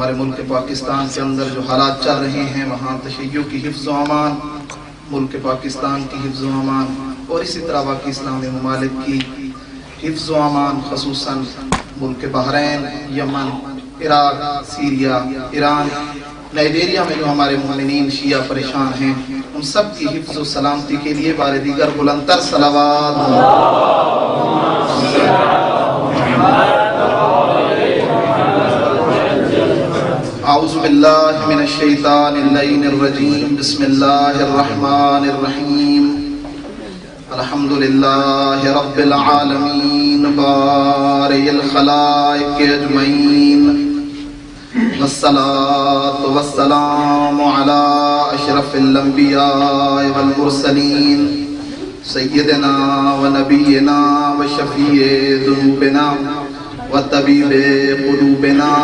ہمارے ملک پاکستان کے اندر جو حالات چل رہے ہیں وہاں تشیع کی حفظ و امان، ملک پاکستان کی حفظ و امان اور اسی طرح باقی اسلامی ممالک کی حفظ و امان، خصوصاً ملک بحرین، یمن، عراق، سیریا، ایران، نائجیریا میں جو ہمارے مومنین شیعہ پریشان ہیں، ان سب کی حفظ و سلامتی کے لیے بار دیگر بلندتر صلوات۔ اعوذ باللہ من الشیطان اللعین الرجیم، بسم اللہ الرحمن الرحیم، الحمدللہ رب العالمین بارئ الخلائق اجمعین، والصلاة والسلام علی اشرف الانبیاء والمرسلین، سیدنا و نبینا و شفیع ذنوبنا و طبیب قلوبنا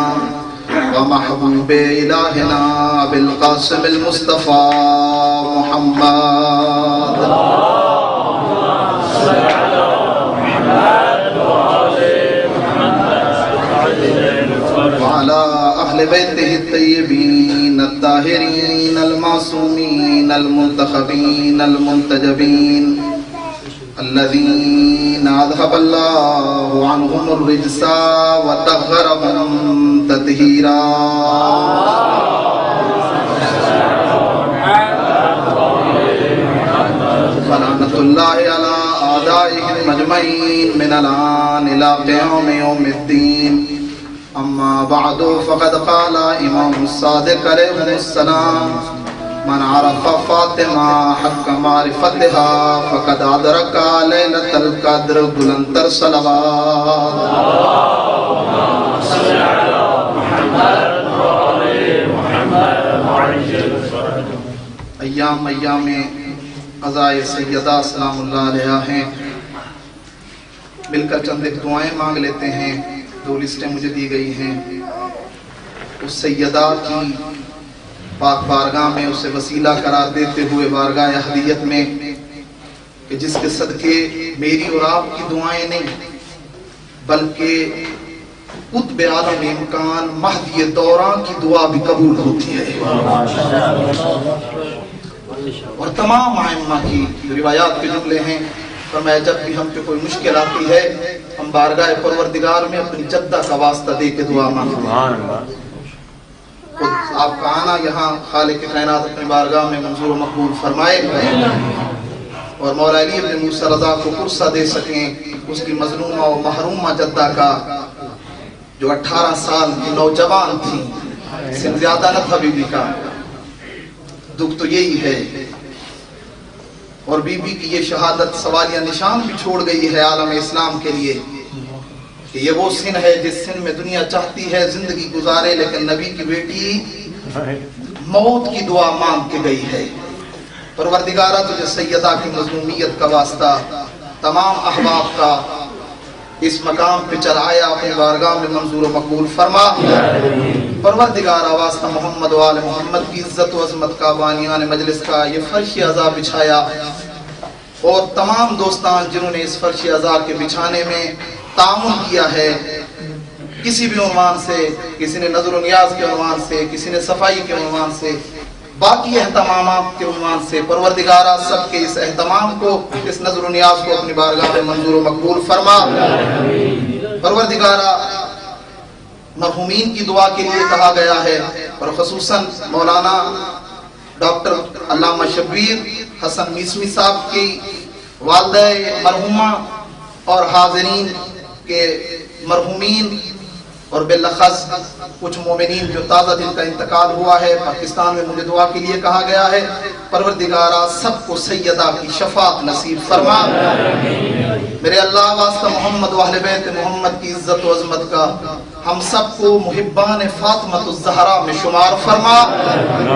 و محبوب الہنا بالقاسم المصطفیٰ محمد وعلى أهل بيته الطيبين الطاهرين المعصومين المنتخبين المنتجبين الذين أذهب الله عنهم الرجس وطهرهم تطهيرا ولعنة الله على أعدائهم أجمعين من الآن إلى قيام يوم الدين. اما بعد فقد قال امام الصادق علیہ السلام من عرف فاطمہ حق معرفتها فقد ادرک لیلۃ القدر. بلندتر صلوات. ایام قضاء سیدہ سلام اللہ علیہ ہیں. مل کر چند ایک دعائیں مانگ لیتے ہیں. دو لسٹیں مجھے دی گئی ہیں. اس سیدہ کی پاک بارگاہ میں اسے وسیلہ قرار دیتے ہوئے بارگاہ احدیت میں کہ جس کے صدقے میری اور آپ کی دعائیں نہیں بلکہ قطب عالم امکان مہدی دوران کی دعا بھی قبول ہوتی ہے. اور تمام ائمہ کی روایات کے جملے ہیں. فرمایا جب بھی ہم پہ کوئی مشکل آتی ہے ہم بارگاہ پروردگار میں اپنی جدہ کا واسطہ دے کے دعا مانگتے ہیں. آپ کا آنا یہاں خالق کائنات اپنی بارگاہ میں منظور و مقبول فرمائے اور مولا علی ابن موسیٰ رضا کو قرصہ دے سکیں اس کی مظلومہ و محرومہ جدہ کا جو 18 سال کی نوجوان تھی. سن زیادہ نہ تھا بی بی کا. دکھ تو یہی ہے. اور بی بی کی یہ شہادت سوالیہ نشان بھی چھوڑ گئی ہے عالم اسلام کے لیے کہ یہ وہ سن ہے جس سن میں دنیا چاہتی ہے زندگی گزارے لیکن نبی کی بیٹی موت کی دعا مانگ کے گئی ہے. پروردگارہ تجھے سیدہ کی مظلومیت کا واسطہ تمام احباب کا اس مقام پہ چڑھایا اپنی بارگاہ میں منظور و مقبول فرما. پروردگارہ واسطہ محمد و آل محمد کی عزت و عظمت کا بانیان مجلس کا یہ فرش عزا بچھایا اور تمام دوستان جنہوں نے اس فرش عزا کے بچھانے میں تعاون کیا ہے کسی بھی عنوان سے، کسی نے نظر و نیاز کے عنوان سے، کسی نے صفائی کے عنوان سے، باقی اہتمامات کے عنوان سے. پروردگارہ سب کے اس اہتمام کو، اس نظر و نیاز کو اپنی بارگاہ میں منظور و مقبول فرما. پروردگارہ مرحومین کی دعا کے لیے کہا گیا ہے اور خصوصاً مولانا ڈاکٹر علامہ شبیر حسن میسمی صاحب کی والدہ مرحومہ اور حاضرین کے مرحومین اور بالاخص کچھ مومنین جو تازہ دن کا انتقال ہوا ہے پاکستان میں مجھے دعا کے لیے کہا گیا ہے. پروردگارہ سب کو سیدہ کی شفاعت نصیب فرما. میرے اللہ واسطہ محمد و اہل بیت محمد کی عزت و عظمت کا ہم سب کو محبان فاطمہ الزہرا میں شمار فرما.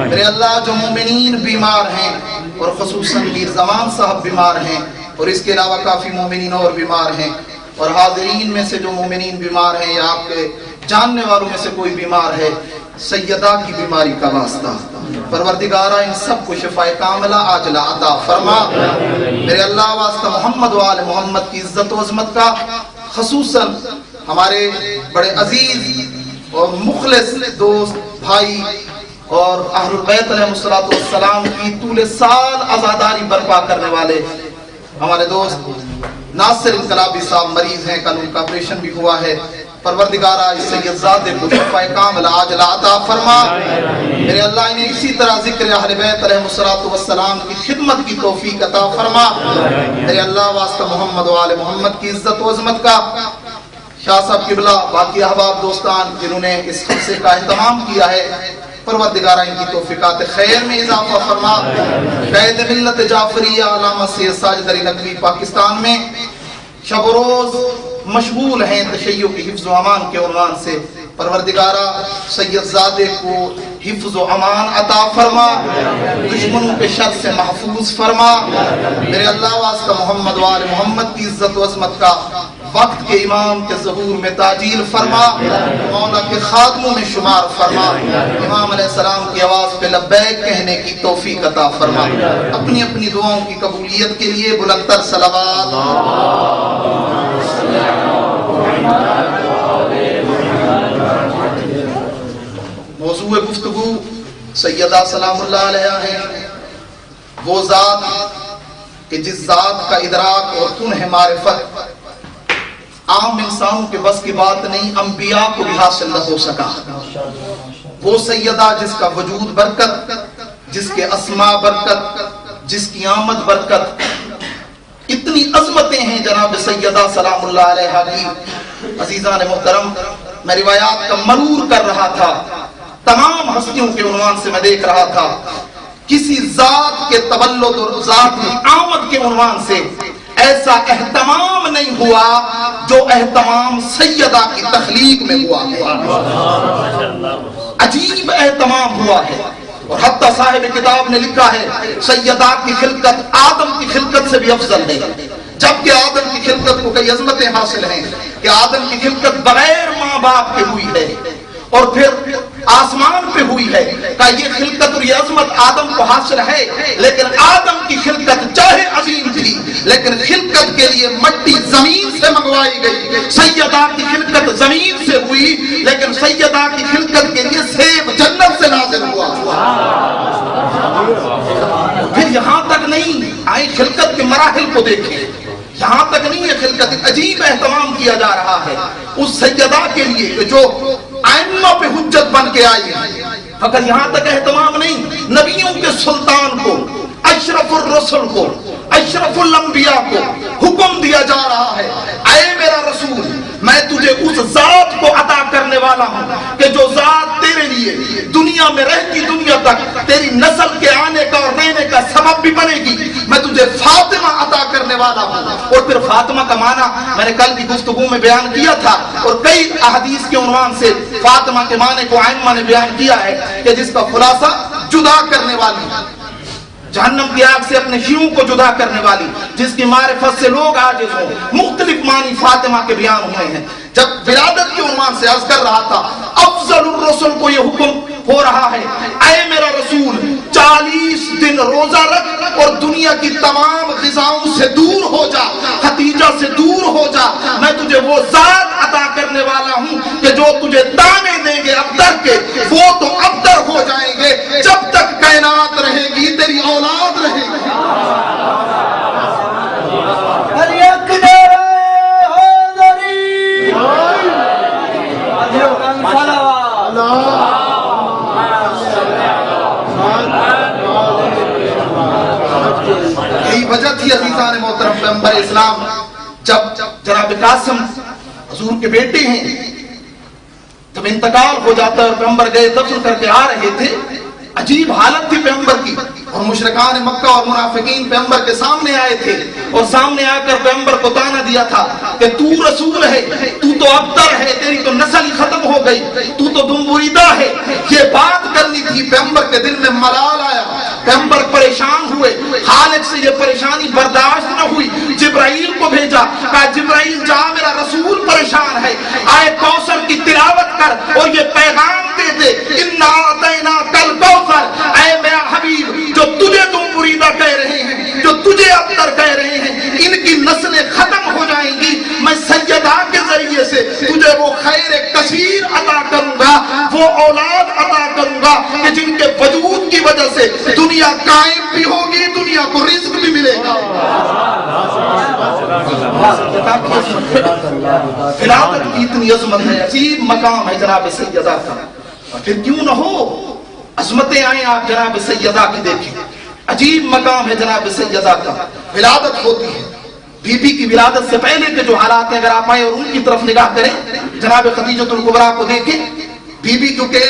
میرے اللہ جو مومنین بیمار ہیں اور خصوصاً میر زمان صاحب بیمار ہیں اور اس کے علاوہ کافی مومنین اور بیمار ہیں اور حاضرین میں سے جو مومنین بیمار ہیں یا آپ کے جاننے والوں میں سے کوئی بیمار ہے سیدہ کی بیماری کا واسطہ پروردگارہ ان سب کو شفاء کاملہ عاجلہ عطا فرما. میرے اللہ واسطہ محمد و آل محمد کی عزت و عظمت کا خصوصاً ہمارے بڑے عزیز اور مخلص دوست بھائی اور اہل بیت علیہ السلام کی طول سال عزاداری برپا کرنے والے ہمارے دوست ناصر انقلابی صاحب مریض ہیں، کل ان کا آپریشن بھی ہوا ہے۔ پروردگارہ اس سید زادے کو شفاء کاملہ عاجلہ عطا فرما۔ میرے اللہ انہیں اسی طرح ذکر اہل بیت علیہ السلام کی خدمت کی توفیق عطا فرما۔ میرے اللہ واسطہ محمد و آل محمد کی عزت و عظمت کا شاہ صاحب قبلہ، باقی احباب دوستان جنہوں نے اس خمسے کا اہتمام کیا ہے، پروردگارہ ان کی توفیقات خیر میں اضافہ فرما۔ قائد ملت جعفریہ علامہ سید ساجد علی نقوی پاکستان میں شب و روز مشغول ہیں تشیع کی حفظ و امان کے عنوان سے، پروردگارہ سید زادے کو حفظ و امان عطا فرما، دشمنوں کے شر سے محفوظ فرما۔ میرے اللہ واسطہ محمد و آل محمد کی عزت و عظمت کا وقت کے امام کے ظہور میں تعجیل فرما، مولا کے خادموں میں شمار فرما، امام علیہ السلام کی آواز پہ لبیک کہنے کی توفیق عطا فرما۔ اپنی اپنی دعاؤں کی قبولیت کے لیے بلند تر صلوات۔ موضوع گفتگو سیدہ سلام اللہ علیہ ہے، وہ ذات کہ جس ذات کا ادراک اور کنہ معرفت عام انسانوں کے بس کی بات نہیں، انبیاء کو بھی حاصل نہ ہو سکا۔ وہ سیدہ جس کا وجود برکت، جس کے اسماء برکت، جس کی آمد برکت، اتنی عظمتیں ہیں جناب سیدہ سلام اللہ علیہ کی۔ عزیزان محترم، میں روایات کا مرور کر رہا تھا، تمام ہستیوں کے عنوان سے میں دیکھ رہا تھا، کسی ذات کے تولد اور ذات کی آمد کے عنوان سے ایسا اہتمام نہیں ہوا جو اہتمام سیدہ کی تخلیق میں ہوا ہے۔ عجیب اہتمام ہوا ہے، اور حتیٰ صاحب کتاب نے لکھا ہے سیدہ کی خلقت آدم کی خلقت سے بھی افضل ہے، جبکہ آدم کی خلقت کو کئی عظمتیں حاصل ہیں کہ آدم کی خلقت بغیر ماں باپ کے ہوئی ہے اور پھر آسمان پہ ہوئی ہے، کہ یہ خلقت اور یہ عظمت آدم کو حاصل ہے، لیکن آدم کی خلقت چاہے عظیم تھی لیکن خلقت کے لیے مٹی زمین سے منگوائی گئی۔ سیدہ کی خلقت زمین سے ہوئی لیکن سیدہ کی خلقت کے لیے سیب جنت سے نازل ہوا۔ پھر یہاں تک نہیں، آئے خلقت کے مراحل کو دیکھیں، یہاں تک نہیں ہے خلقت، عجیب اہتمام کیا جا رہا ہے اس سیدہ کے لیے کہ جو ائمہ پہ حجت بن کے آئی ہے۔ فقط یہاں تک اہتمام نہیں، نبیوں کے سلطان کو، اشرف الرسل کو، اشرف الانبیاء کو حکم دیا جا رہا ہے، اے میرا رسول میں تجھے اس ذات کو عطا کرنے والا ہوں کہ جو ذات تیرے لیے دنیا میں رہتی دنیا تک تیری نسل کے آنے کا اور رہنے کا سبب بھی بنے گی، میں تجھے فاطمہ عطا کرنے والا ہوں۔ اور پھر فاطمہ کا معنی میں نے کل کی گفتگو میں بیان کیا تھا، اور کئی احادیث کے عنوان سے فاطمہ کے معنی کو ائمہ نے بیان کیا ہے کہ جس کا خلاصہ جدا کرنے والی، جہنم کی آگ سے اپنے شیعوں کو جدا کرنے والی، جس کی معرفت سے لوگ عاجز ہوں۔ مختلف معنی فاطمہ کے بیان ہوئے ہیں۔ جب ولادت کے عنوان سے عرض کر رہا تھا افضل الرسل کو یہ حکم ہو رہا ہے، اے میرا رسول 40 دن روزہ رکھ اور دنیا کی تمام غذاؤں سے دور ہو جا، ختیجہ سے دور ہو جا، میں تجھے وہ ذات عطا کرنے والا ہوں کہ جو تجھے دانے دیں گے ابتر کے، وہ تو ابتر ہو جائیں گے، جب تک کائنات رہے گی تیری اولاد رہے گی۔ یہی وجہ تھی عزیزان محترم پیغمبر اسلام جب جناب قاسم حضور کے بیٹے ہیں، جب انتقال ہو جاتا ہے اور پیغمبر گئے دفن کر کے آ رہے تھے، عجیب حالت تھی پیغمبر کی، اور مشرکان مکہ اور منافقین پیغمبر کے سامنے آئے تھے اور سامنے آ کر پیغمبر کو طعنہ دیا تھا کہ تو رسول ہے، تو ابتر ہے، تیری تو نسل ختم ہو گئی، تو دمبریدہ ہے۔ یہ بات کرنی تھی، پیغمبر کے دل میں ملال آیا، پیغمبر پریشان ہوئے، خالق سے یہ پریشانی برداشت نہ ہوئی، جبرائیل کو بھیجا، کہا جبرائیل جا میرا رسول پریشان ہے، آئے کوثر کی تلاوت کر اور یہ پیغام دے دے، اِنَّا أَعْطَيْنَاكَ الْكَوْثَرَ، اے میرا حبیب جو تجھے تم مریدہ کہہ رہے ہیں، جو تجھے ابتر کہہ رہے ہیں، ان کی نسلیں ختم ہو جائیں گی، میں سیدہ کے ذریعے سے تجھے وہ خیر کثیر عطا کروں گا وہ اولاد عطا کروں گا کہ جن کے وجود کی وجہ سے دنیا قائم بھی ہوگی، دنیا کو رزق بھی ملے گا۔ ولادت کی اتنی عظمت ہے، عجیب مقام ہے جناب سیدہ کا، اور پھر کیوں نہ ہو عظمتیں آئیں آپ جناب سیدہ کی دیکھیں، عجیب مقام ہے جناب سیدہ کا۔ ولادت ہوتی ہے، بی بی کی ولادت سے پہلے کے جو حالات ہیں اگر آپ آئیں اور ان کی طرف نگاہ کریں، جناب خدیجۃ الکبریٰ کو دیکھیں، بی بی کیونکہ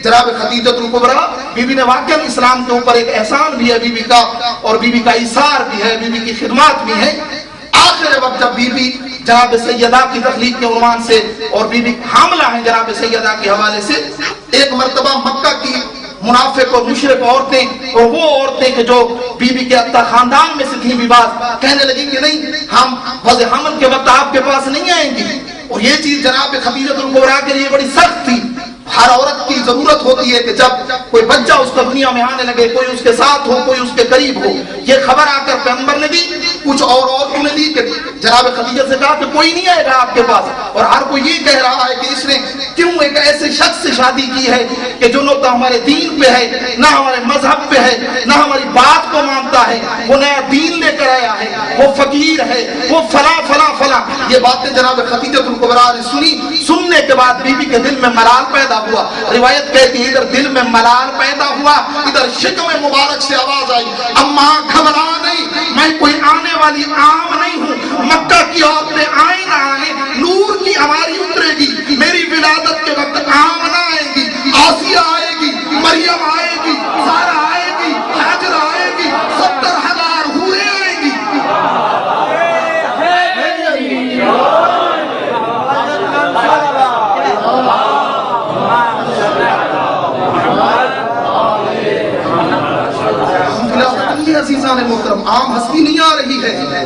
جناب خدیجۃ الکبریٰ بی بی نے واقعا اسلام کے اوپر ایک احسان بھی ہے بی بی کا، اور بی بی کا ایثار بھی ہے، بی بی کی خدمات بھی ہے۔ آخر وقت جب بی بی جناب سیدہ کی تخلیق کے عنوان سے اور بی بی حاملہ ہیں جناب سیدہ کے حوالے سے، ایک مرتبہ مکہ کی منافق اور مشرک عورتیں اور وہ عورتیں کہ جو بی بی کے اتا خاندان میں سے تھیں بھی بعض کہنے لگی کہ نہیں، ہم وضع حمل کے وقت آپ کے پاس نہیں آئیں گی، اور یہ چیز جناب خدیجۃ الکبریٰ کے لیے بڑی سخت تھی۔ ہر عورت کی ضرورت ہوتی ہے کہ جب کوئی بچہ اس کو دنیا میں آنے لگے، کوئی اس کے ساتھ ہو، کوئی اس کے قریب ہو۔ یہ خبر آ کر پیغمبر نے دی، کچھ اور عورتوں نے دی کہ جناب خدیجہ سے کہا کہ کوئی نہیں آئے گا آپ کے پاس، اور ہر کوئی یہ کہہ رہا ہے کہ اس نے کیوں ایک ایسے شخص سے شادی کی ہے کہ جو نہ تو ہمارے دین پہ ہے، نہ ہمارے مذہب پہ ہے، نہ ہماری بات کو مانتا ہے، وہ نیا دین لے کر آیا ہے، وہ فقیر ہے، وہ فلاں فلاں فلاں۔ یہ باتیں جناب خدیجہ الکبریٰ نے سنی، سننے کے بعد بی بی کے دل میں ملال پیدا ہوا۔ روایت کہتی ہے ادھر دل میں ملال پیدا ہوا، ادھر شکم مبارک سے آواز آئی، اماں گھبرا نہیں، میں کوئی آنے والی عام نہیں ہوں، مکہ کی عورتیں آئیں نہ آئیں، نور کی ہماری اترے گی، میری ولادت کے وقت آمنہ آئے گی، آسیہ آئے گی، مریم آئے گی، سارہ آئے گی، حاجر آئے گی، 70,000 حوریں آئیں گی۔ عزیزان محترم، عام ہستی نہیں آ رہی ہے،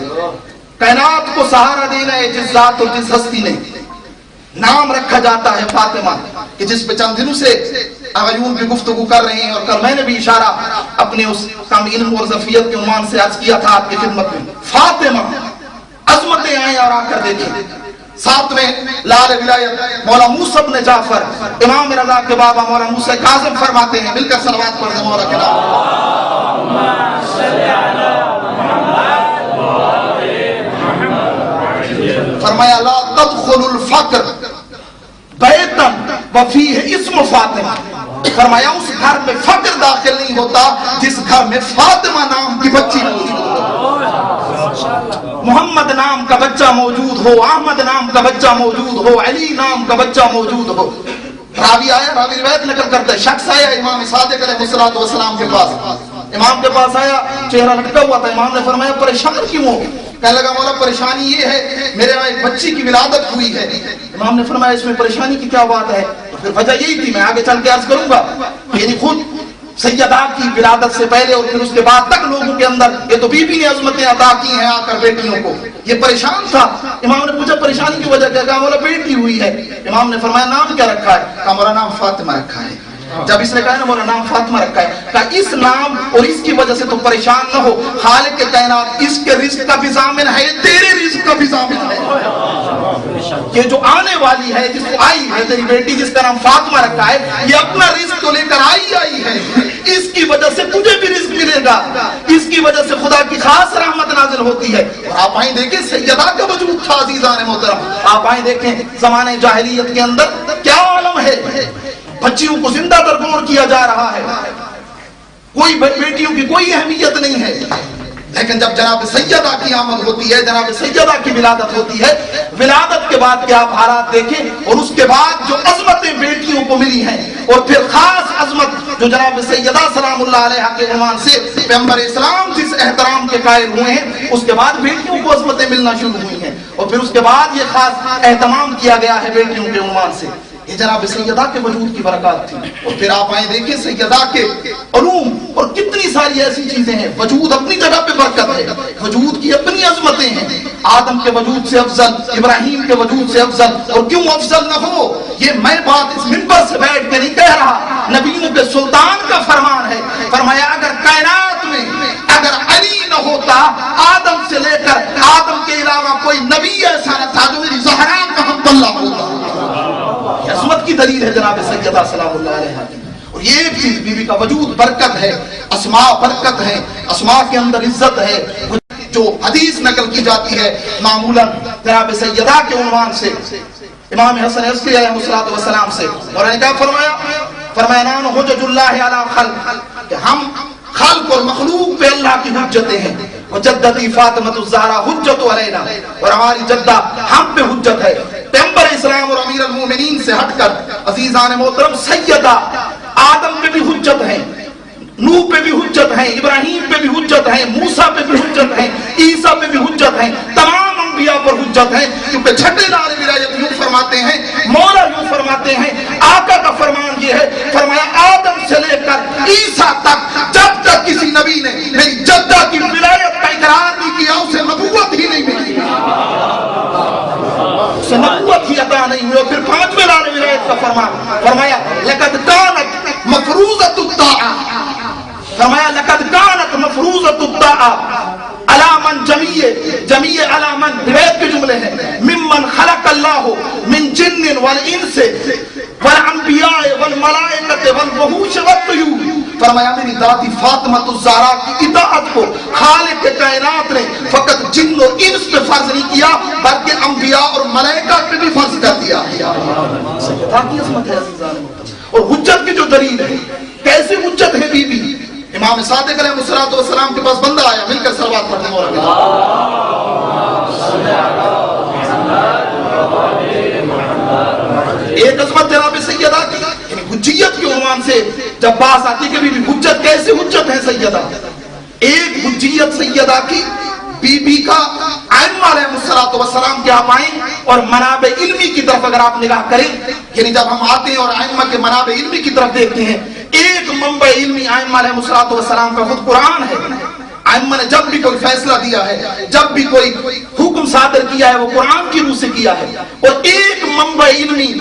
کائنات کو سہارا دینا ہے جس ذات اور جس ہستی نے نام رکھا جاتا ہے فاطمہ، کہ جس پہ چند دنوں سے اغیون بھی گفتگو کر رہے ہیں، اور کل میں نے بھی اشارہ اپنے اس کام علم اور ظرفیت کے عنوان سے عرض کیا تھا آپ کی خدمت میں۔ فاطمہ عظمتیں آئیں اور آ کر دیکھیں، ساتھ میں لال ولایت مولا موسیٰ بن جعفر، امام رضا کے بابا مولا موسیٰ کاظم فرماتے ہیں، مل کر صلوات پڑھ دیں مولا کے نام۔ فرمایا لا تدخل الفقر بیتا وفیہ اسم فاطمہ، فرمایا اس گھر میں فقر داخل نہیں ہوتا جس گھر میں فاطمہ نام کی بچی موجود ہو، محمد نام کا بچہ موجود ہو، احمد نام کا بچہ موجود ہو، علی نام کا بچہ موجود ہو۔ راوی آیا، راوی روایت نقل کرتا ہے، شخص آیا امام صادق علیہ الصلوۃ والسلام کے پاس، امام کے پاس آیا، چہرہ لٹکا ہوا تھا، امام نے فرمایا پریشان کیوں ہو؟ کہنے لگا مولا پریشانی یہ ہے میرے یہاں ایک بچی کی ولادت ہوئی ہے۔ امام نے فرمایا اس میں پریشانی کی کیا بات ہے؟ پھر وجہ یہی تھی، میں آگے چل کے عرض کروں گا، یعنی خود سیدہ کی ولادت سے پہلے اور پھر اس کے بعد تک لوگوں کے اندر یہ تو بی بی نے عظمتیں عطا کی ہیں آ کر بیٹیوں کو، یہ پریشان تھا۔ امام نے پوچھا پریشانی کی وجہ کیا؟ کہا مولا بیٹی ہوئی ہے۔ امام نے فرمایا نام کیا رکھا ہے؟ کہا مولا نام فاطمہ رکھا ہے۔ جب اس نے کہا نا مولا نام فاطمہ رکھا ہے، کہا اس نام اور اس کی وجہ سے تم پریشان نہ ہو، خالق کے کائنات اس کے رزق کا بھی ضامن ہے، تیرے رزق کا بھی ضامن ہے۔ یہ جو آنے والی ہے، جس کو آئی ہے تیری بیٹی جس کا نام فاطمہ رکھا ہے، یہ اپنا رزق تو لے کر آئی ہے، اس کی وجہ سے تجھے بھی رزق ملے گا، اس کی وجہ سے خدا کی خاص رحمت نازل ہوتی ہے۔ اور آپ آئیں دیکھیں سیدہ کا وجود تھا عزیزان محترم، آپ آئیں دیکھیں زمانے جاہلیت کے اندر کیا عالم ہے، بچیوں کو زندہ درگور کیا جا رہا ہے، کوئی بیٹیوں کی کوئی اہمیت نہیں ہے، لیکن جب جناب سیدہ کی آمد ہوتی ہے، جناب سیدہ کی ولادت ہوتی ہے، ولادت کے بعد کے آپ حالات دیکھیں، اور اس کے بعد جو عظمتیں بیٹیوں کو ملی ہیں، اور پھر خاص عظمت جو جناب سیدہ سلام اللہ علیہ کے عنوان سے پیغمبر اسلام جس احترام کے قائل ہوئے ہیں، اس کے بعد بیٹیوں کو عظمتیں ملنا شروع ہوئی ہیں، اور پھر اس کے بعد یہ خاص اہتمام کیا گیا ہے بیٹیوں کے عنوان سے۔ یہ جناب سیدہ کے وجود کی برکات تھی۔ اور پھر آپ آئیں دیکھیں سیدہ کے علوم اور کتنی ساری ایسی چیزیں ہیں، وجود اپنی جگہ پہ برکت ہے، وجود کی اپنی عظمتیں ہیں، آدم کے وجود سے افضل، ابراہیم کے وجود سے افضل، اور کیوں افضل نہ ہو، یہ میں بات اس منبر سے بیٹھ کے نہیں کہہ رہا، نبیوں کے سلطان کا فرمان ہے، فرمایا اگر کائنات میں اگر علی نہ ہوتا، آدم سے لے کر آدم کے علاوہ کوئی نبی ایسا نہ تھا جو میری زہرا کا حمد اللہ ہوتا۔ عظمت کی کی دلیل ہے جناب سیدہ سلام اللہ علیہا کی. اور یہ ایک چیز بی بی کا وجود برکت ہے, اسماء برکت ہے, اسماء کے اندر عزت ہے. جو حدیث نقل کی جاتی ہے معمولاً جناب سیدہ کے عنوان سے امام حسن عسکری علیہ السلام سے, اور نے کیا فرمایا, فرمایا نان حجج اللہ علی خلق, کہ ہم خلق اور مخلوق پہ اللہ کی حجتیں ہیں. وجدتی فاطمۃ الزہرا حجت علینا, اور ہماری جدہ ہم پہ حجت ہے. پیغمبر اسلام اور امیر المومنین سے ہٹ کر عزیزان محترم سیدہ آدم پہ بھی حجت ہے, نوح پہ بھی حجت ہے, ابراہیم پہ بھی حجت ہے, موسیٰ پہ بھی حجت ہے, عیسیٰ پہ بھی حجت ہے, تمام انبیاء پر حجت ہے. کیونکہ چھٹے دار ولایت یوں فرماتے ہیں, مولا یوں فرماتے ہیں, آقا کا فرمان یہ ہے, فرمایا آدم سے لے کر عیسیٰ تک جب تک کسی نبی نے میری جدہ کی ولایت کا اقرار نہیں کیا اسے نبوت ہی نہیں ملی, اسے نبوت ہی عطا نہیں ہوئی. پھر پانچویں دار ولایت کا فرمان, فرمایا لقد کانت مفروضۃ الطاعہ, فرمایا لقد کانت مفروضۃ الطاعہ علی من جمیع علی من, روایت کے جملے ہیں, ممن خلق اللہ من جن والانس والانبیاء والملائکۃ والوحوش والطیور. فرمایا میری دادی فاطمۃ الزہرا کی اطاعت کو خالق کائنات نے فقط جن اور انس پہ فرض نہیں کیا بلکہ انبیاء اور ملائکہ پہ بھی فرض کر دیا. سیدہ کی عظمت ہے عزیزان. اور حجت کی جو دلیل ہے, کیسے حجت ہے بی بی. امام صادق علیہ السلام کے پاس بندہ آیا, مل کر صلوات پڑھنے والا, ایک عظمت جناب سیدہ کی, یعنی حجیت کے عنوان سے جب بات آتی کہ بی حجت کیسے حجت ہے سیدہ. ایک حجیت سیدہ کی بی بی کا ائمہ علیہ السلام کے آپ آئیں اور منابع علمی کی طرف اگر آپ نگاہ کریں, یعنی جب ہم آتے ہیں اور ائمہ کے منابع علمی کی طرف دیکھتے ہیں, ایک منبع علمی ائمہ علیہ السلام کا خود قرآن ہے. ائمہ نے جب بھی کوئی فیصلہ دیا ہے, جب بھی کوئی حکم صادر کیا ہے, وہ قرآن کی روح سے کیا ہے. اور ایک منبع علمی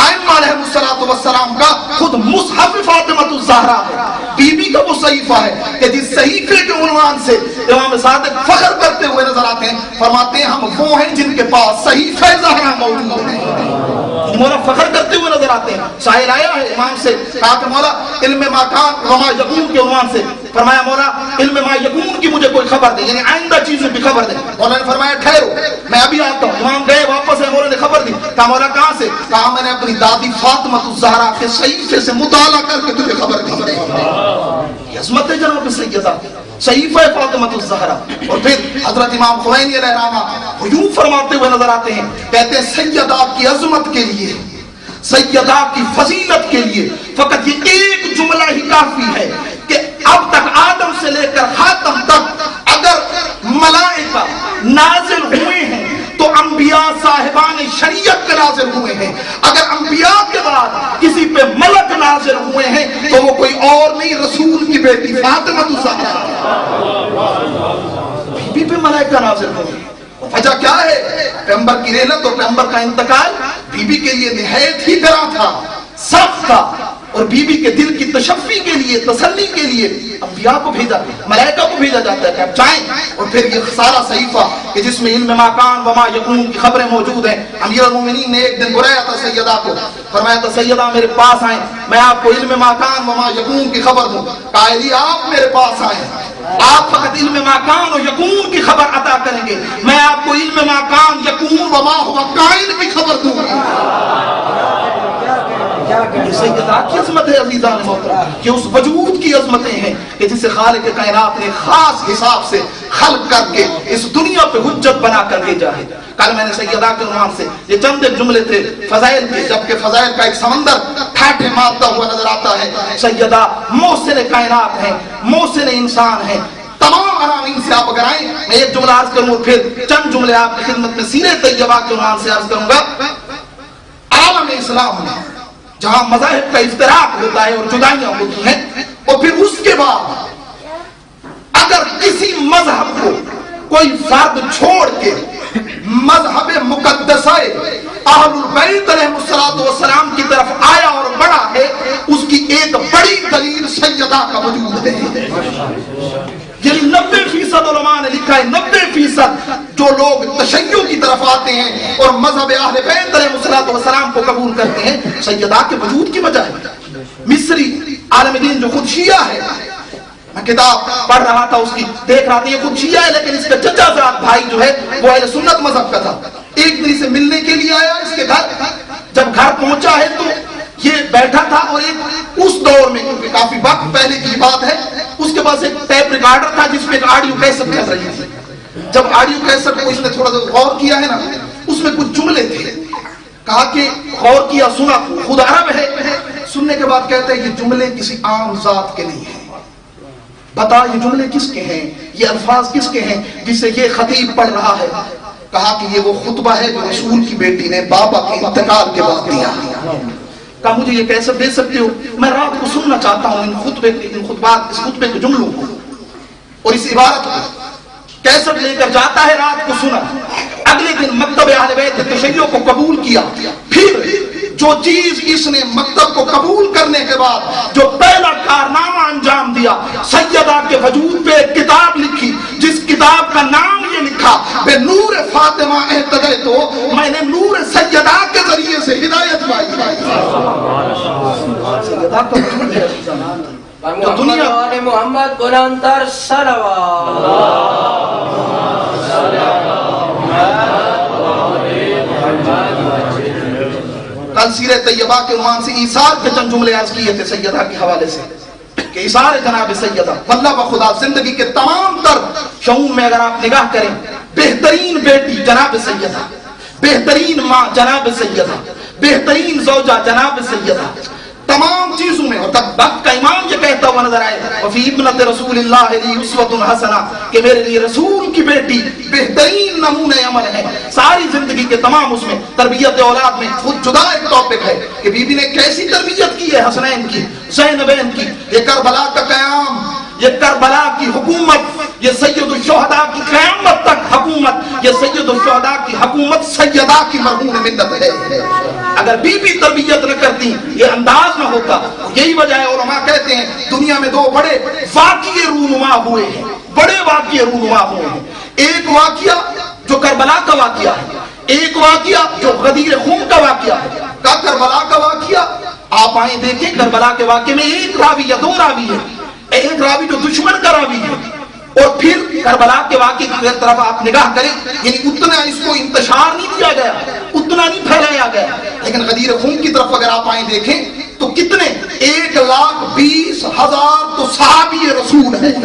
ائمہ علیہ السلام کا خود مصحف فاطمۃ الزہرا ہے, بی بی کا وہ صحیفہ ہے کہ جس صحیفے کے عنوان سے امام صادق فخر کرتے ہوئے نظر آتے ہیں, فرماتے ہیں ہم وہ ہیں جن کے پاس صحیفہ زہرا موجود ہے. مولا فخر کرتے ہوئے نظر آتے ہیں. سائل آیا ہے امام سے, کہا کہ مولا علم ما کان وما یکون کے عنوان سے, فرمایا مولا علم ما یکون کی مجھے کوئی خبر دے, یعنی آئندہ چیزیں بھی خبر دے. مولا نے فرمایا ٹھہرو میں ابھی آتا ہوں. امام گئے, واپس ہے, مولا نے خبر دی. کہا مولا کہاں سے؟ کہا میں نے اپنی دادی فاطمۃ الزہرا کے صحیفے سے مطالعہ کر کے تجھے خبر دی. یہ عظمت ہے جناب سیدہ صحیفہ فاطمۃ الزہرا. اور پھر حضرت امام خمینی علیہ الرحمہ یوں فرماتے ہوئے نظر آتے ہیں, کہتے ہیں سیدہ کی عظمت کے لیے, سیدہ کی فضیلت کے لیے فقط یہ ایک جملہ ہی کافی ہے کہ اب تک آدم سے لے کر خاتم تک اگر ملائکہ نازل ہوئے ہیں تو انبیاء صاحبان شریعت کے نازل ہوئے ہیں. اگر انبیاء کے بعد کسی پہ ملک نازل ہوئے ہیں تو وہ کوئی اور نہیں, رسول کی بیٹی فاطمہ الزہرا بی بی پہ ملائکہ نازل ہوئے. وجہ کیا ہے؟ پیغمبر کی رحلت اور پیغمبر کا انتقال بی بی کے لیے نہایت ہی گراں تھا, سخت تھا. اور بی بی کے دل کی تشفی کے لیے, تسلی کے لیے انبیاء کو بھیجا, ملائکہ کو بھیجا جاتا ہے کہ آپ جائیں. اور پھر یہ سارا صحیفہ کہ جس میں علم ما کان وما یکون کی خبریں موجود ہیں. امیر المومنین نے ایک دن بلایا تھا سیدہ کو, فرمایا تھا سیدہ میرے پاس آئیں, میں آپ کو علم ما کان وما یکون کی خبر دوں. کہا علی آپ میرے پاس آئیں, آپ فقط علم ما کان و یکون کی خبر عطا کریں گے, میں آپ کو علم ما کان یکون وما ہوا کائن کی خبر دوں گا. یہ سیدہ کی عظمت ہے عزیزان محترم, کہ اس وجود کی عظمتیں ہیں کہ جسے خالق کائنات نے خاص حساب سے خلق کر کے اس دنیا پہ حجت بنا کر بھیجا ہے. کل میں نے سیدہ کے عنوان سے یہ چند ایک جملے تھے فضائل کے, جبکہ فضائل کا ایک سمندر ٹھاٹھے مارتا ہوا نظر آتا ہے. سیدہ محسن کائنات ہیں, محسن انسان ہیں. تمام عناوین سے آپ اگر آئیں, میں ایک جملہ عرض کروں اور پھر چند جملے آپ کی خدمت میں سیرت طیبہ کے عنوان سے عرض کروں گا. عالم اسلام میں جہاں مذاہب کا افتراق ہوتا ہے اور جدائیاں ہوتی ہیں, اور پھر اس کے بعد اگر کسی مذہب کو کوئی فرد چھوڑ کے مذہب مقدسہ اہل البیت علیہ السلام کی طرف آیا اور بڑھا ہے, اس کی ایک بڑی دلیل سیدہ کا وجود ہے. یعنی 90% علماء نے لکھا ہے, 90% جو لوگ تشیع کی طرف آتے ہیں اور مذہب اہل بیت علیہ السلام کو قبول کرتے ہیں سیدہ کے وجود کی وجہ ہے۔ مصری عالم دین جو خود شیعہ ہے، میں کتاب پڑھ رہا تھا اس کی، دیکھ رہا تھا یہ خود شیعہ ہے لیکن اس کا چچا زاد بھائی جو ہے وہ اہل سنت مذہب کا تھا، ایک دن سے ملنے کے لیے آیا اس کے گھر، جب گھر پہنچا ہے تو یہ بیٹھا تھا اور ایک اس دور میں کافی وقت پہلے کی بات ہے، اس کے پاس ایک ٹیپ ریکارڈر تھا جس میں ایک آڈیو کیسٹ چل رہی تھی۔ جب آڈیو کیسٹ کو اس نے تھوڑا سا غور کیا ہے نا، اس میں کچھ جملے تھے، کہا کہ غور کیا، سنا، خود عرب ہے، سننے کے بعد کہتے ہیں یہ جملے کسی عام ذات کے نہیں ہیں، بتا یہ جملے کس کے ہیں، یہ الفاظ کس کے ہیں جسے یہ خطیب پڑھ رہا ہے؟ کہا کہ یہ وہ خطبہ ہے جو رسول کی بیٹی نے بابا کے انتقال کے بعد دیا۔ کہا مجھے یہ کیسے دے سکتے ہو، میں رات کو سننا چاہتا ہوں ان خطبات، اس خطبے کے جملوں کو اور اس عبارت کو۔ کیسٹ لے کر جاتا ہے، رات کو سنا، اگلے دن مکتب اہل بیت تشیع کو قبول کیا، پھر جو چیز اس نے مکتب کو قبول کرنے کے بعد جو پہلا کارنامہ انجام دیا، سیدہ کے وجود پہ ایک کتاب لکھی جس کتاب کا نام یہ لکھا بے نور فاطمہ اہتدیت، تو میں نے نور سیدہ کے ذریعے سے ہدایت پائی۔ سیدہ کا وجود ہے تو دنیا محمد بلندر صلوات۔ کل سیرت طیبہ کے عنوان سے ایثار کے چند جملے عرض کیے تھے سیدہ کے حوالے سے کہ ایثار جناب سیدہ، واللہ بخدا زندگی کے تمام تر شعون میں اگر آپ نگاہ کریں، بہترین بیٹی جناب سیدہ، بہترین ماں جناب سیدہ، بہترین زوجہ جناب سیدہ، تمام چیزوں میں، اور تب وقت کا امام یہ کہتا ہوا نظر آئے وفی ابنت رسول اللہ لی اسوۃ حسنہ، کہ میرے لیے رسول کی بیٹی بہترین نمونہ عمل ہے۔ ساری زندگی کے تمام اس میں تربیت اولاد میں خود جدا ایک ٹاپک ہے کہ بی بی نے کیسی تربیت کی ہے حسنین کی، زینبین کی، یہ کربلا کا قیام، یہ کربلا کی حکومت، یہ سید الشہداء کی قیامت تک حکومت، یہ سید الشہداء کی حکومت سیدہ کی مرہون منت ہے۔ اگر بی بی تربیت نہ کرتی یہ انداز نہ ہوتا۔ یہی وجہ ہے علماء کہتے ہیں دنیا میں دو بڑے واقعے رونما ہوئے ہیں، بڑے واقعے رونما ہوئے ہیں، ایک واقعہ جو کربلا کا واقعہ ہے، ایک واقعہ جو غدیر خون کا واقعہ ہے۔ کا کربلا کا واقعہ آپ آئیں دیکھیں، کربلا کے واقعے میں ایک راوی یا دو راوی ہے، ایک راوی جو دشمن کا راوی ہے، اور پھر کربلا کے واقعے کی طرف آپ نگاہ کریں، یعنی اتنا اس کو انتشار نہیں دیا گیا، اتنا نہیں پھیلایا گیا، لیکن غدیر خون کی طرف اگر آپ آئیں دیکھیں تو کتنے 1,20,000 تو صحابی رسول ہیں،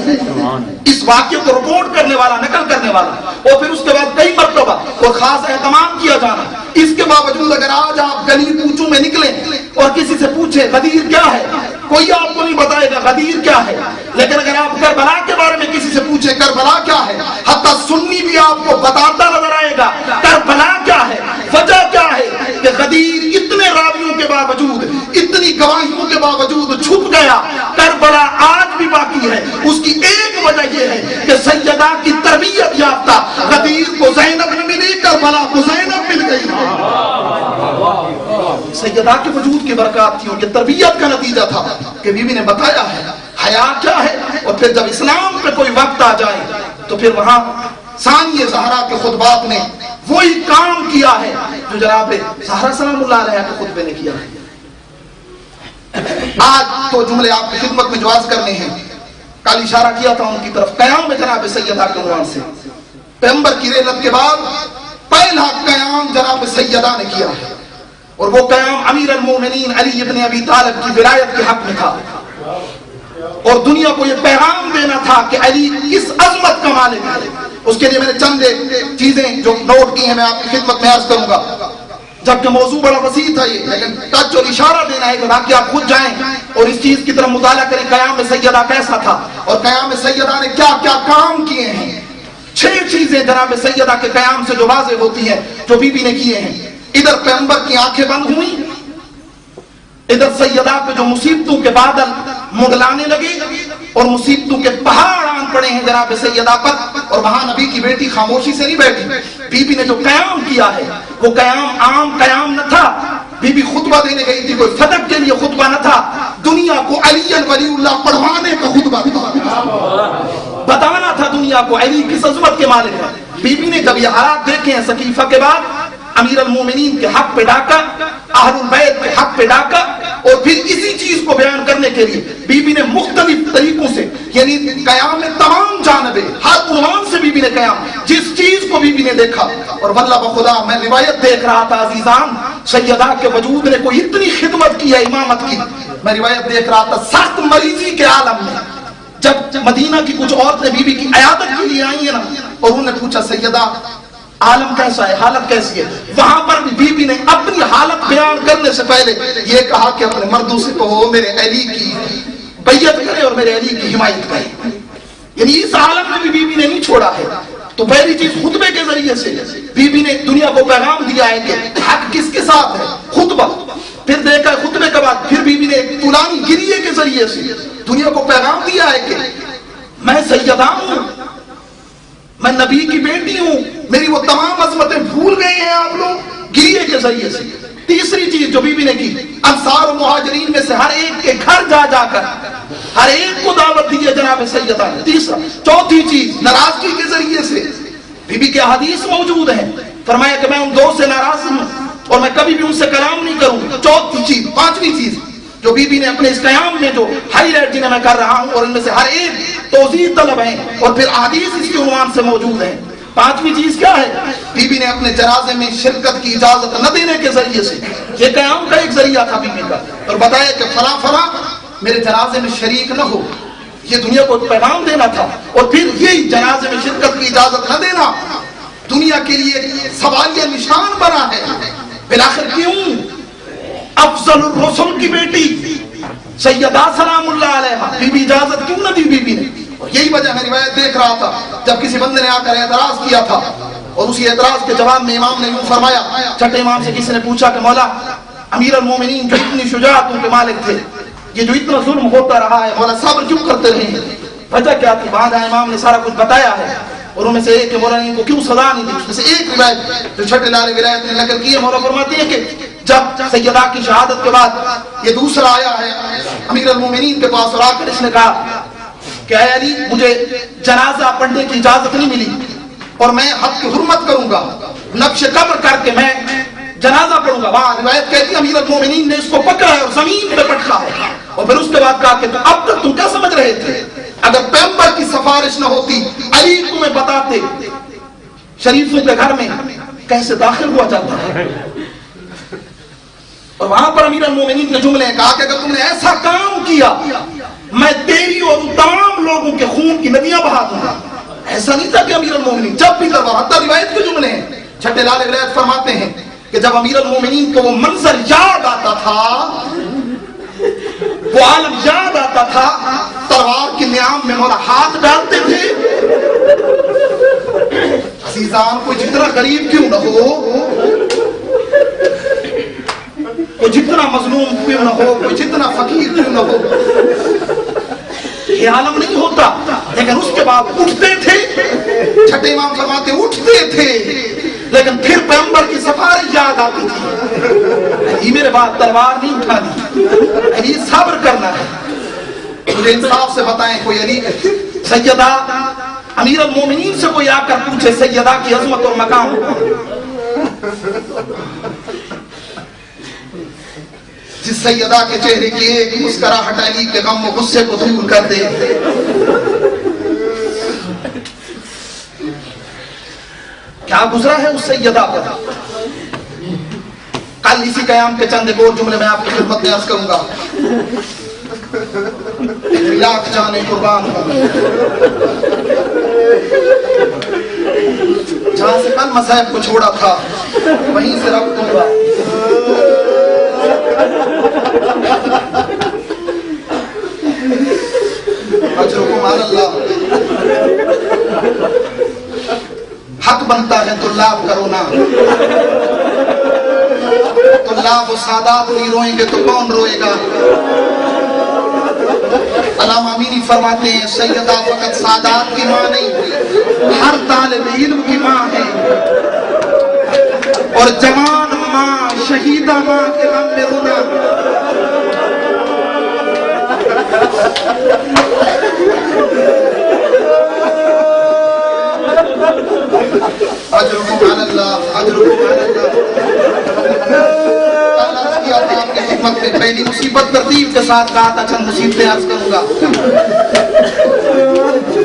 اس واقعے کو رپورٹ کرنے والا، نقل کرنے والا، اور پھر اس کے بعد کئی مرتبہ اور خاص اہتمام کیا جانا۔ اس کے باوجود اگر آج آپ گلی کوچوں میں نکلیں اور کسی سے پوچھیں غدیر کیا ہے، کوئی آپ کو نہیں بتائے گا غدیر کیا ہے، لیکن اگر آپ کربلا کے بارے میں کسی سے پوچھیں کربلا کیا ہے، حتیٰ سنی بھی آپ کو بتاتا نظر آئے گا کربلا کیا ہے۔ وجہ کیا ہے کہ غدیر اتنے راویوں کے باوجود، اتنی گواہیوں کے باوجود چھپ گیا، کربلا آج بھی باقی ہے۔ اس کی ایک وجہ یہ ہے کہ سیدہ کی تربیت یافتہ غدیر کو زینب نے ملی، کربلا کو زینب مل گئی۔ سیدہ کے وجود کی برکات تھی، ان کی تربیت کا نتیجہ تھا کہ بی بی نے بتایا ہے حیا کیا ہے، اور پھر جب اسلام پہ کوئی وقت آ جائے تو پھر وہاں ثانیہ زہرا کے خطبات نے وہی کام کیا ہے جو جناب زہرا سلام اللہ علیہ کے خطبے نے کیا ہے۔ آج تو جملے آپ کی خدمت میں جو عرض کرنے ہیں، کل اشارہ کیا تھا ان کی طرف، قیام جناب سیدہ کے عنوان سے پیغمبر کی رحلت کے بعد پہلا قیام جناب سیدہ نے کیا ہے، اور وہ قیام امیر المومنین علی ابن ابی طالب کی ولایت کے حق میں تھا، اور دنیا کو یہ پیغام دینا تھا کہ علی کس عظمت کا مالک ہے۔ اس کے لیے میں نے چند چیزیں جو نوٹ کی ہیں میں آپ کی خدمت میں عرض کروں گا، جبکہ موضوع بڑا وسیع تھا یہ، لیکن ٹچ اور اشارہ دینا ہے تاکہ آپ خود جائیں اور اس چیز کی طرف مطالعہ کریں قیام سیدہ کیسا تھا اور قیام سیدہ نے کیا کیا کام کیے ہیں۔ 6 چیزیں جناب سیدہ کے قیام سے جو واضح ہوتی ہیں جو بی بی نے کیے ہیں۔ ادھر پیغمبر کی آنکھیں بند ہوئیں، ادھر سیدہ پہ جو مصیبتوں کے بادل منڈلانے لگے اور مصیبتوں کے پہاڑ آن پڑے ہیں جناب سیدہ پر، اور وہاں نبی کی بیٹی خاموشی سے نہیں بیٹھی، بی بی نے جو قیام کیا ہے وہ قیام عام قیام نہ تھا۔ بی بی خطبہ دینے گئی تھی، کوئی فتح کے لیے خطبہ نہ تھا، دنیا کو علی ولی اللہ پڑھوانے کا خطبہ تھا، بتانا تھا دنیا دنیا کو علی کی عظمت کے مالک ہے. بی بی نے جب یہ حالات دیکھے ہیں سقیفہ کے بعد، امیر المومنین کے حق پہ ڈاکہ، اہل البیت کے حق پہ ڈاکہ، اور پھر اسی چیز کو بیان کرنے کے لیے بی بی نے مختلف طریقوں سے، یعنی قیام میں تمام جانبیں، ہر عنوان سے بی بی نے قیام، جس چیز کو بی بی نے دیکھا. اور واللہ بخدا میں روایت دیکھ رہا تھا عزیزان، سیدہ کے وجود نے کوئی اتنی خدمت کی ہے امامت کی. میں روایت دیکھ رہا تھا سخت مریضی کے عالم میں جب مدینہ کی کچھ عورتیں بی بی کی عیادت کے لیے آئی ہیں نا، اور انہوں نے پوچھا سیدہ عالم کیسا ہے، حالت کیسی ہے، وہاں پر بھی بی بی نے اپنی حالت بیان کرنے سے پہلے یہ کہا کہ اپنے مردوں سے کہو میرے علی کی بیعت کرے اور میرے علی کی حمایت کرے. یعنی اس عالم میں بھی بی بی نے نہیں چھوڑا ہے. تو پہلی چیز خطبے کے ذریعے سے بی بی نے دنیا کو پیغام دیا ہے کہ حق کس کے ساتھ ہے، خطبہ. پھر دیکھا خطبے کے بعد پھر بی بی نے طولانی گریے کے ذریعے سے دنیا کو پیغام دیا ہے کہ میں سیدہ ہوں، میں نبی کی بیٹی ہوں، میری وہ تمام عظمتیں بھول گئے ہیں آپ لوگ، گریے کے ذریعے سے. تیسری چیز جو بی بی نے کی، انصار و مہاجرین میں سے ہر ایک کے گھر جا جا کر ہر ایک کو دعوت دی ہے جناب سیدہ نے. تیسرا، چوتھی چیز ناراضگی کے ذریعے سے بی بی کے حدیث موجود ہیں، فرمایا کہ میں ان دو سے ناراض ہوں اور میں کبھی بھی ان سے کلام نہیں کروں. چوتھی چیز، پانچویں چیز جو بی بی نے اپنے اس قیام میں جو ہائی لائٹ جنہیں میں کر رہا ہوں، اور ان میں سے ہر ایک توضیح طلب ہیں اور پھر احادیث اس کے عنوان سے موجود ہیں. پانچویں چیز کیا ہے؟ بی بی نے اپنے جنازے میں شرکت کی اجازت نہ دینے کے ذریعے سے، یہ قیام کا ایک ذریعہ تھا بی بی کا، اور بتایا کہ فلاں فلاں میرے جنازے میں شریک نہ ہو، یہ دنیا کو پیغام دینا تھا. اور پھر یہی جنازے میں شرکت کی اجازت نہ دینا دنیا کے لیے سوالیہ نشان بنا ہے. بالآخر کیوں افضل الرسل کی بیٹی سیدہ سلام اللہ علیہا بی بی اجازت کیوں نہ دی بی بی نے؟ یہی وجہ میں روایت دیکھ رہا تھا، جب کسی بندے نے آ کر اعتراض کیا تھا اور اسی اعتراض کے جواب میں امام نے یوں فرمایا، چھٹے امام سے کسی نے پوچھا کہ مولا امیر المومنین جو اتنی شجاعتوں کے مالک تھے، یہ جو اتنا ظلم ہوتا رہا ہے، مولا صبر کیوں کرتے رہے ہیں؟ وجہ کیا تھی؟ بعد امام نے سارا کچھ بتایا ہے، اور ان میں سے ایک کہ مولا نے ان کو کیوں سزا نہیں دی. اس میں سے ایک روایت جو چھٹے لال ولایت نے نقل کی ہے، مولا فرماتے ہیں کہ جب سیدہ کی شہادت کے بعد یہ دوسرا آیا ہے امیر المومنین کے پاس، اور آ کر اس نے کہا کہ اے علی مجھے جنازہ پڑھنے کی اجازت نہیں ملی، اور میں حق کی حرمت کروں گا، نقش قبر کر کے میں جنازہ پڑھوں گا. وہاں روایت کہتی ہے امیر المومنین نے اس کو پکڑا ہے اور زمین پہ پٹکا ہے، اور پھر اس کے بعد کہا کہ اب تک تم کیا سمجھ رہے تھے؟ اگر پیغمبر کی سفارش نہ ہوتی علی تمہیں بتاتے شریفوں کے گھر میں کیسے داخل ہوا جاتا ہے. اور وہاں پر امیر المومنین نے جملے کہا کہ اگر تم نے ایسا کام کیا میں تیری اور تمام لوگوں کے خون کی ندیاں بہا دوں گا. ایسا نہیں تھا کہ امیر المومنین جب بھی دربار، حتیٰ روایت کے جملے ہیں، چھٹے لال ولایت فرماتے ہیں کہ جب امیر المومنین کو وہ منظر یاد آتا تھا، وہ عالم یاد آتا تھا، تلوار کی نیام میں مولا ہاتھ ڈالتے تھے. عزیزان کوئی جتنا غریب کیوں نہ ہو، کوئی جتنا مظلوم کیوں نہ ہو، کوئی جتنا فقیر کیوں نہ ہو، یہ عالم نہیں ہوتا. لیکن اس کے بعد اٹھتے تھے، چھٹے امام فرماتے اٹھتے تھے، لیکن پھر پیغمبر کی سفارش یاد آتی تھی. یہ میرے بعد تلوار نہیں اٹھانی، یہ صبر کرنا ہے. مجھے انصاف سے بتائیں کوئی علی سیدہ امیر المومنین سے کوئی آ کر پوچھے سیدہ کی عظمت اور مقام، جس سیدہ کے چہرے کی ایک مسکراہٹ علی کے غم و غصے کو دور کر دے. کیا گزرا ہے اس سیدہ پر. کل اسی قیام کے چند ایک اور جملے میں آپ کی خدمت میں عرض کروں گا. لاکھ جانے قربان ہوں، جہاں سے کل مصائب کو چھوڑا تھا وہیں سے رب دوں گا. اجرکم علی اللہ. حق بنتا ہے تو لاب کرو نا. تو لاب و سادات نہیں روئیں گے تو کون روئے گا؟ علامہ امینی فرماتے ہیں سیدہ فقط سادات کی ماں نہیں، ہر طالب علم کی ماں ہے، اور جوان ماں شہیدہ ماں کے غم میں رونا. آپ کی خدمت میں پہلی مصیبت ترتیب کے ساتھ کہا تھا، چند مصیبتیں عرض کروں گا۔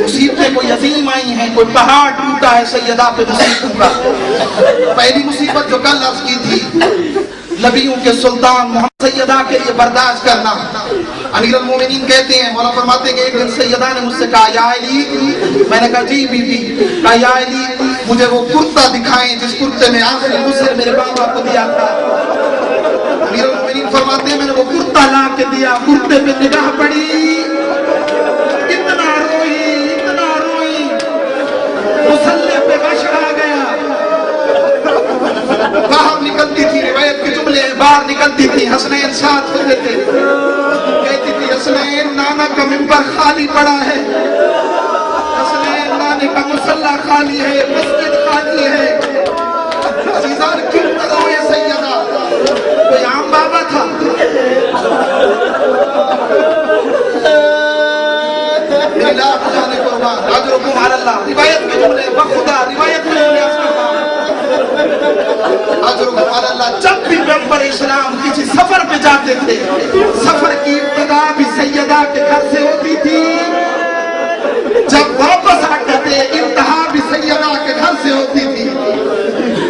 مصیبتیں کوئی عظیم آئی ہیں، کوئی پہاڑ ٹوٹا ہے سیدہ پہ مصیبتوں کا۔ پہلی مصیبت جو کل عرض کی تھی، نبیوں کے سلطان محمد سیدہ کے لیے برداشت کرنا۔ امیر المومنین کہتے ہیں، مولا فرماتے ہیں کہ ایک دن سیدہ نے مجھ سے کہا یا علی، میں نے کہا جی بی بی، کہا یا علی مجھے وہ کرتا دکھائیں جس کرتے میں آخری مصر میرے بابا کو دیا تھا۔ امیر المومنین فرماتے ہیں میں نے وہ کرتا لا کے دیا، کرتے پہ نگاہ پڑی، اتنا روئی، مسلح پہ غش آ گیا۔ باہر نکلتی تھی، روایت کے جملے باہر نکلتی تھی، حسنین ساتھ ہوتے تھے، کہتی تھی حسنین نانا کا منبر خالی پڑا ہے، حسنین نانے کا مصلح خالی ہے، مسجد خالی ہے۔ عزیزان کیوں تڑوئے سیدہ؟ کوئی عام بابا تھا؟ میری لاکھ جانے قربان، اجرکم علی اللہ، روایت کے جملے بخدا، روایت کے جملے اجرکم علی اللہ۔ جب بھی پیغمبر اسلام کسی سفر پہ جاتے تھے، سفر کی ابتدا بھی سیدہ کے گھر سے ہوتی تھی، جب واپس آتے تھے انتہا بھی سیدہ کے گھر سے ہوتی تھی۔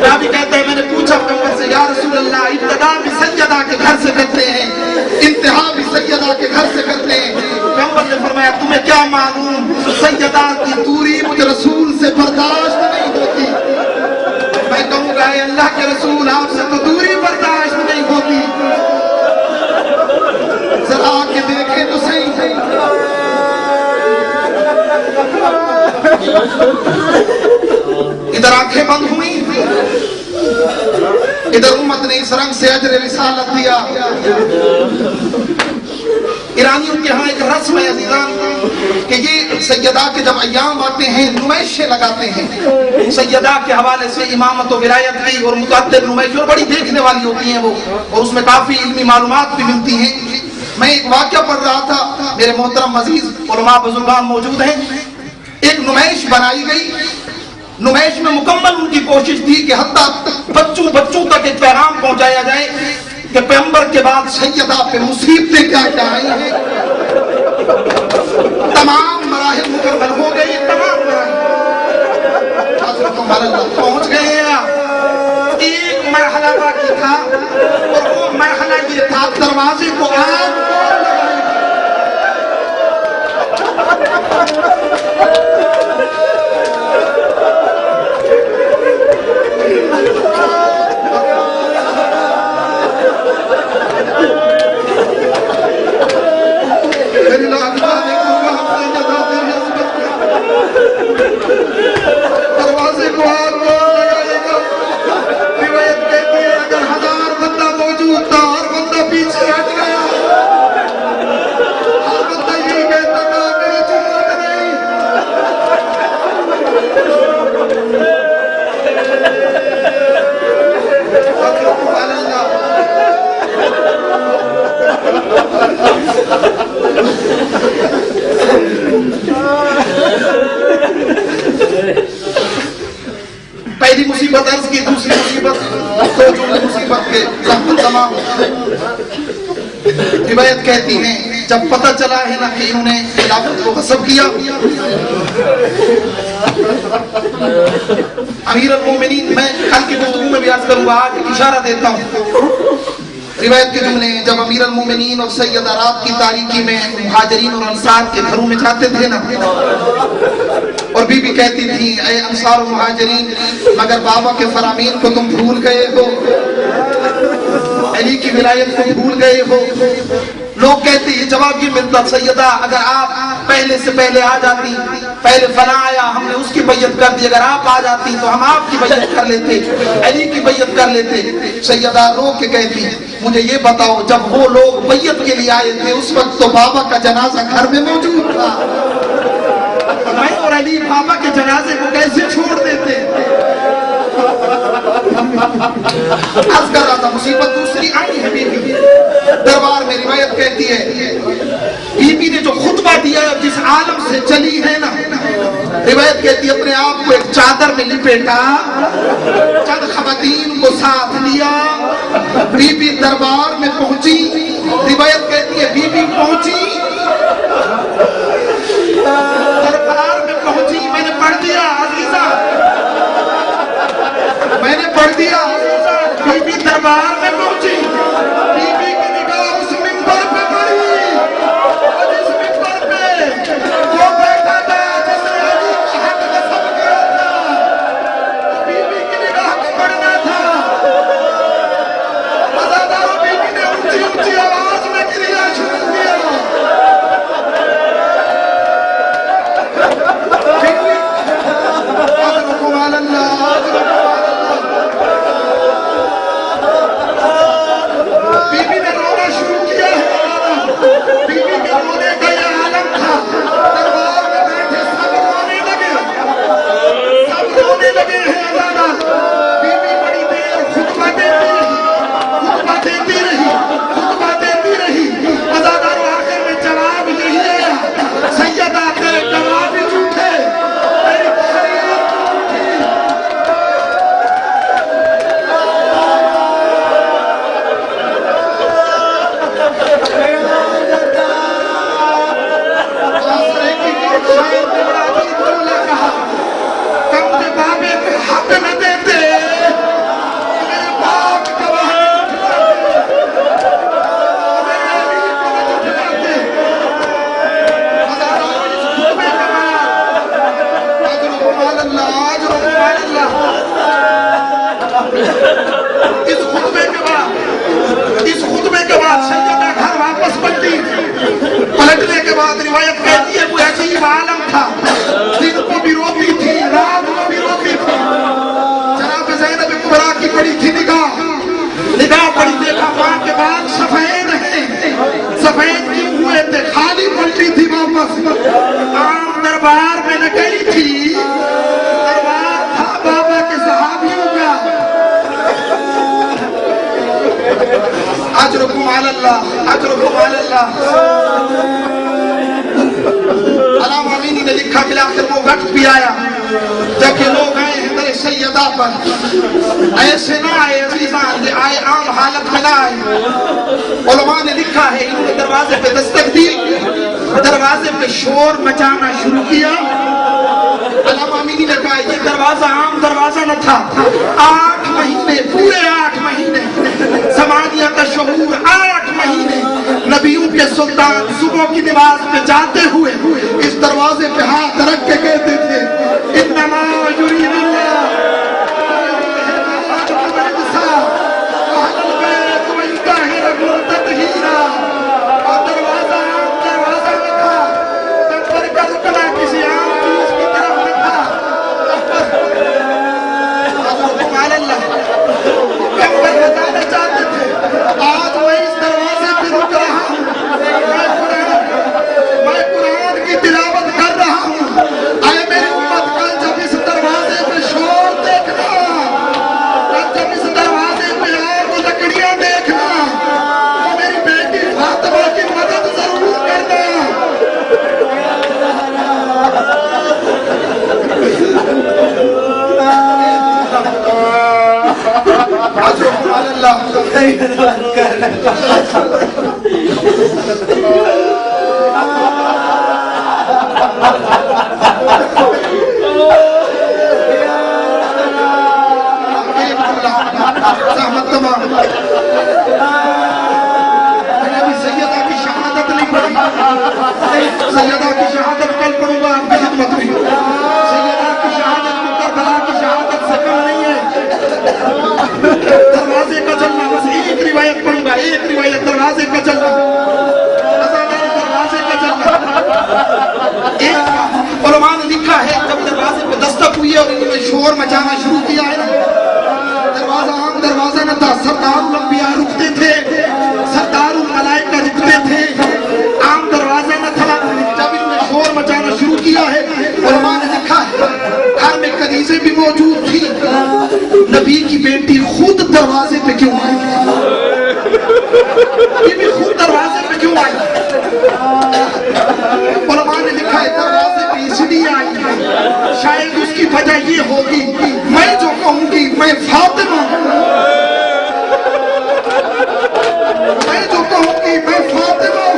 رابی کہتے ہیں میں نے پوچھا پیغمبر سے یا رسول اللہ ابتدا بھی سیدہ کے گھر سے کرتے ہیں، انتہا بھی سیدہ کے گھر سے کرتے ہیں؟ پیغمبر نے فرمایا تمہیں کیا معلوم، سیدہ کی دوری مجھے رسول سے برداشت نہیں ہوتی۔ میں کہوں گا اے اللہ کے رسول آپ سے تو دوری برداشت نہیں ہوتی، ذرا آ کے دیکھیں تو صحیح۔ ادھر آنکھیں بند ہوئی، ادھر امت نے اس رنگ سے اجر رسالت دیا۔ ایرانیوں کے ہاں ایک رسم ہے عزیزان کہ یہ سیدہ کے جب ایام آتے ہیں نمائشیں لگاتے ہیں۔ سیدہ کے حوالے سے امامت و ولایت کی اور متعدد نمائشیں اور بڑی دیکھنے والی ہوتی ہیں وہ، اور اس میں کافی علمی معلومات بھی ملتی ہیں۔ میں ایک واقعہ پڑھ رہا تھا، میرے محترم عزیز علماء بزرگان موجود ہیں، ایک نمائش بنائی گئی۔ نمائش میں مکمل ان کی کوشش تھی کہ حتیٰ بچوں تک ایک پیغام پہنچایا جائے کہ پیغمبر کے بعد سیدہ پہ مصیبتیں کیا کیا آئی ہیں۔ تمام مراحل مکمل ہو گئی، تمام مراحل پہنچ گئے ہیں۔ ایک مرحلہ باقی تھا اور وہ مرحلہ یہ تھا دروازے کو آگ دروازے کو آگ لگائے گا۔ روایت کہتی ہے اگر 1000 بندہ موجود تھا اور بندہ پیچھے ہٹ گیا، ہر بندہ یہی کہتا تھا میری جماعت نہیں۔ پہلی مصیبت عرض کی، دوسری مصیبت دو جملے مصیبت کے تمام۔ روایت کہتی ہیں جب پتہ چلا ہے نا کہ انہوں نے خلافت کو غصب کیا، امیر المومنین، میں کل کی گفتگو میں بھی عرض کروں گا، آج اشارہ دیتا ہوں۔ روایت کے جملے جب امیر المومنین اور سیدہ رات کی تاریکی میں مہاجرین اور انصار کے گھروں میں جاتے تھے نا، اور بی بی کہتی تھی اے انصار و مہاجرین مگر بابا کے فرامین کو تم بھول گئے ہو، علی کی ولایت کو بھول گئے ہو۔ لوگ کہتے یہ جواب یہ ملتا سیدہ اگر آپ پہلے سے پہلے آ جاتی، پہلے فلاں آیا ہم نے اس کی بیعت کر دی، اگر آپ آ جاتی تو ہم آپ کی بیعت کر لیتے، علی کی بیعت کر لیتے۔ سیدہ رو کے کہتی مجھے یہ بتاؤ جب وہ لوگ بیعت کے لیے آئے تھے اس وقت تو بابا کا جنازہ گھر میں موجود تھا، میں اور علی بابا کے جنازے کو کیسے چھوڑ دیتے؟ عرض کر رہا تھا مصیبت دوسری آئی ہے بی بی دربار میں۔ روایت کہتی ہے بی بی نے جو خطبہ دیا جس عالم سے چلی ہے نا، روایت کہتی ہے اپنے آپ کو ایک چادر میں لپیٹا، چند خبر قدیم کو ساتھ لیا، بی بی دربار میں پہنچی، روایت کہتی ہے بی بی پہنچی دربار میں پہنچی، میں نے پڑھ دیا عزیزہ، میں نے پڑھ دیا عزیزہ، بی بی دربار میں پہنچی، بی بی کی نگاہ اس منبر پہ پڑی، اور اس منبر پہ وہ بیٹھا تھا جس نے علی کا حق نصب کیا تھا، بی بی کی نگاہ کو پڑھنا تھا۔ مزاداروں، بی بی نے اونچی اونچی آواز میں کریا شروع کیا، اجرکم علی اللہ، اجرکم علی اللہ۔ بی بی نے رونا شروع کیا ہے، بی بی کے رونے کا یہ عالم تھا، دربار میں بیٹھے سب رونے لگے، سب رونے لگے ہیں دادا۔ بی بی بڑی دیر خطبہ دیتی رہی، خطبہ دیتی رہی، خطبہ دیتی رہی، مزاداروں آخر میں جواب یہی آیا، سیدہ تیرے جواب ہی جھوٹے، میری تحریر جھوٹی۔ آسرے کی موت شاید بڑا بھی دولا کہا، کم نے بابے کو حق نہ دیتے، میرے باپ گواہ نہ جھٹلاتے، میرے علی کو نہ جھٹلاتے۔ مزاداروں، اس خطبے کے بعد اجرکم علی اللہ، اجرکم علی اللہ، اس خطبے کے بعد سیدہ گھر واپس پلٹی، پلٹنے کے بعد روایت کہتی ہے کوئی عجیب عالم تھا، دن کو بھی روتی تھی، رات کو بھی روتی تھی۔ جناب زینب کبریٰ کی پڑی تھی نگاہ پڑی، دیکھا ماں کے بعد سفید ہیں، سفید کیوں ہوئے تھے، خالی پلٹی تھی واپس۔ عام دربار میں نہ گئی تھی، دربار تھا بابا کے صحابیوں کا۔ اجرکم علی اللہ، اجرکم علی اللہ۔ علامہ امینی نے لکھا کہ آخر وہ وقت بھی آیا جب کہ لوگ آئے ہیں در سیدہ پر، ایسے نہ آئے عزیزان، یہ آئے عام حالت میں نہ آئے۔ علماء نے لکھا ہے انہوں نے دروازے پہ دستک دی، دروازے پہ شور مچانا شروع کیا۔ علامہ امینی نے کہا یہ دروازہ عام دروازہ نہ تھا، 8 مہینے، پورے 8 مہینے، زمانیہ کا شعور 8 مہینے نبیوں کے سلطان صبح کی نماز پہ جاتے ہوئے اس دروازے پہ ہاتھ رکھ کے کہتے تھے انما یرید اللہ اور دروازہ عام دروازہ نہ تھا، نمبر کا رکنا کسی عام چیز کی طرف نہ تھا۔ اجرکم علی اللہ، نمبر بتانا چاہتے تھے آج میں اس دروازے پہ رک رہا ہوں، میں قرآن کی تلاوت کر رہا ہوں۔ اے میری امت، کل جب اس دروازے پہ شور دیکھنا، کل جب اس دروازے پہ آگ و لکڑیاں دیکھنا، تو میری بیٹی فاطمہ کی مدد ضرور کرنا۔ اجرکم علی اللہ۔ زحمت تمام، میں نے ابھی سیدہ کی شہادت نہیں پڑھی، سیدہ کی شہادت کل پڑھوں گا آپ کی خدمت میں۔ سیدہ کی شہادت کربلا کی شہادت سے کم نہیں ہے۔ دروازے کا چلنا، بس ایک روایت پڑھوں گا، ایک روایت دروازے کا چلنا، دروازے کا چلنا۔ علماء نے لکھا ہے جب دروازے پہ دستک ہوئی اور انہوں نے شور مچانا شروع کیا ہے، دروازہ عام دروازہ نہ تھا، سردار الانبیاء رکتے تھے، سردار الملائکہ رکتے تھے، عام دروازہ نہ تھا۔ جب انہوں نے شور مچانا شروع کیا ہے، علماء نے لکھا ہے گھر میں کنیزیں بھی موجود تھی، نبی کی بیٹی خود دروازے پہ کیوں آئی؟ یہ بھی خود دروازے پہ کیوں آئی؟ علماء نے لکھا ہے دروازے پہ اس لیے آئی ہے، شاید اس کی وجہ یہ ہوگی میں جو کہوں گی میں فاطمہ میں جو کہوں گی میں فاطمہ